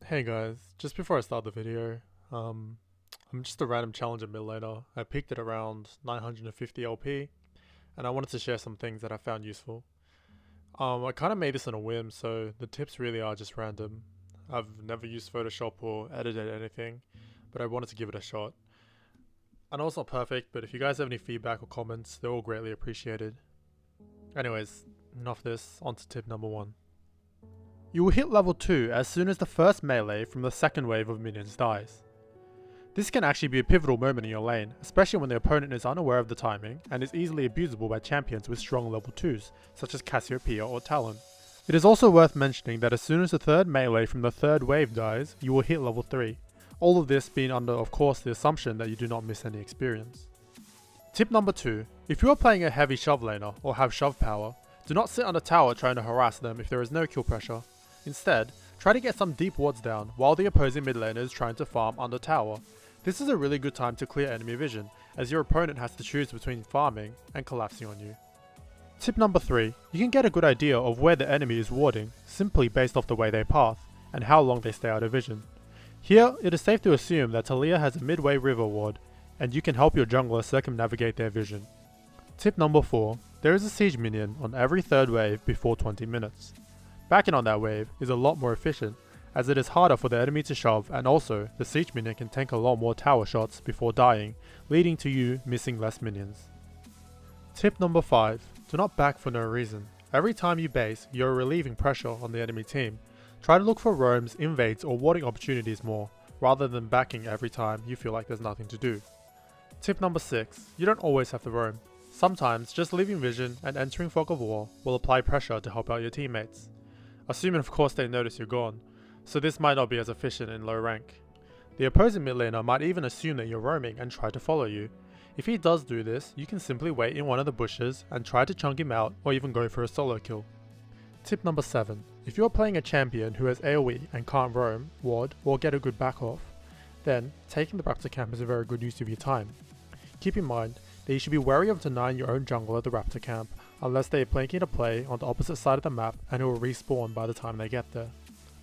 Hey guys, just before I start the video, I'm just a random challenger mid laner. I peaked at around 950 LP, and I wanted to share some things that I found useful. I kind of made this on a whim, so the tips really are just random. I've never used Photoshop or edited anything, but I wanted to give it a shot. I know it's not perfect, but if you guys have any feedback or comments, they're all greatly appreciated. Anyways, enough of this, on to tip number 1. You will hit level 2 as soon as the first melee from the second wave of minions dies. This can actually be a pivotal moment in your lane, especially when the opponent is unaware of the timing and is easily abusable by champions with strong level 2s, such as Cassiopeia or Talon. It is also worth mentioning that as soon as the third melee from the third wave dies, you will hit level 3. All of this being under, of course, the assumption that you do not miss any experience. Tip number 2. If you are playing a heavy shove laner or have shove power, do not sit on a tower trying to harass them if there is no kill pressure. Instead, try to get some deep wards down while the opposing mid laner is trying to farm under tower. This is a really good time to clear enemy vision, as your opponent has to choose between farming and collapsing on you. Tip number 3. You can get a good idea of where the enemy is warding, simply based off the way they path, and how long they stay out of vision. Here, it is safe to assume that Taliyah has a midway river ward, and you can help your jungler circumnavigate their vision. Tip number 4. There is a siege minion on every third wave before 20 minutes. Backing on that wave is a lot more efficient, as it is harder for the enemy to shove, and also the siege minion can tank a lot more tower shots before dying, leading to you missing less minions. Tip number 5. Do not back for no reason. Every time you base, you are relieving pressure on the enemy team. Try to look for roams, invades or warding opportunities more, rather than backing every time you feel like there's nothing to do. Tip number 6. You don't always have to roam. Sometimes just leaving vision and entering Fog of War will apply pressure to help out your teammates. Assuming of course they notice you're gone, so this might not be as efficient in low rank. The opposing mid laner might even assume that you're roaming and try to follow you. If he does do this, you can simply wait in one of the bushes and try to chunk him out or even go for a solo kill. Tip number 7. If you're playing a champion who has AoE and can't roam, ward, or get a good back off, then taking the Raptor camp is a very good use of your time. Keep in mind that you should be wary of denying your own jungle at the Raptor camp, unless they are planking a play on the opposite side of the map and it will respawn by the time they get there.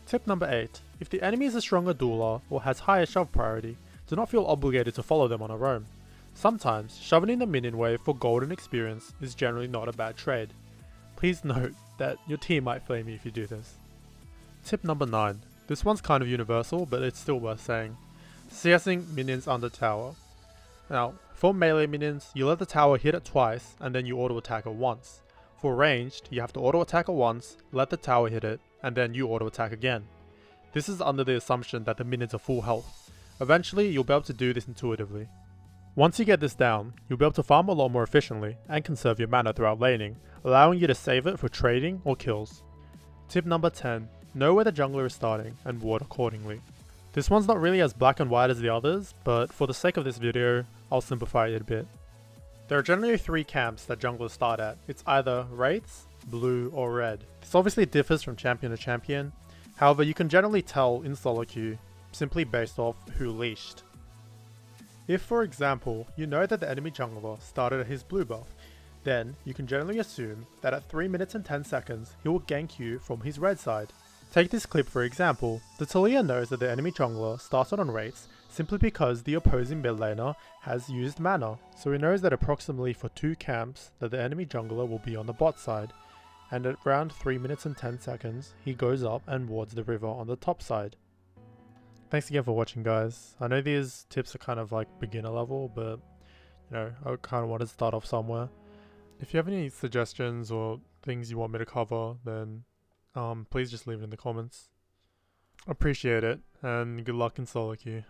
Tip number 8. If the enemy is a stronger dueler or has higher shove priority, do not feel obligated to follow them on a roam. Sometimes, shoving in the minion wave for golden experience is generally not a bad trade. Please note that your team might flame you if you do this. Tip number 9. This one's kind of universal, but it's still worth saying. CSing minions under tower. Now, for melee minions, you let the tower hit it twice, and then you auto attack it once. For ranged, you have to auto attack it once, let the tower hit it, and then you auto attack again. This is under the assumption that the minions are full health. Eventually, you'll be able to do this intuitively. Once you get this down, you'll be able to farm a lot more efficiently and conserve your mana throughout laning, allowing you to save it for trading or kills. Tip number 10. Know where the jungler is starting and ward accordingly. This one's not really as black and white as the others, but for the sake of this video, I'll simplify it a bit. There are generally 3 camps that junglers start at. It's either Wraiths, Blue, or Red. This obviously differs from champion to champion, however you can generally tell in solo queue simply based off who leashed. If for example, you know that the enemy jungler started at his blue buff, then you can generally assume that at 3 minutes and 10 seconds he will gank you from his red side. Take this clip for example. The Taliyah knows that the enemy jungler started on Wraiths simply because the opposing mid laner has used mana, so he knows that approximately for 2 camps that the enemy jungler will be on the bot side, and at around 3 minutes and 10 seconds he goes up and wards the river on the top side. Thanks again for watching guys. I know these tips are kind of like beginner level, but I kind of want to start off somewhere. If you have any suggestions or things you want me to cover, then please just leave it in the comments. Appreciate it, and good luck in solo queue.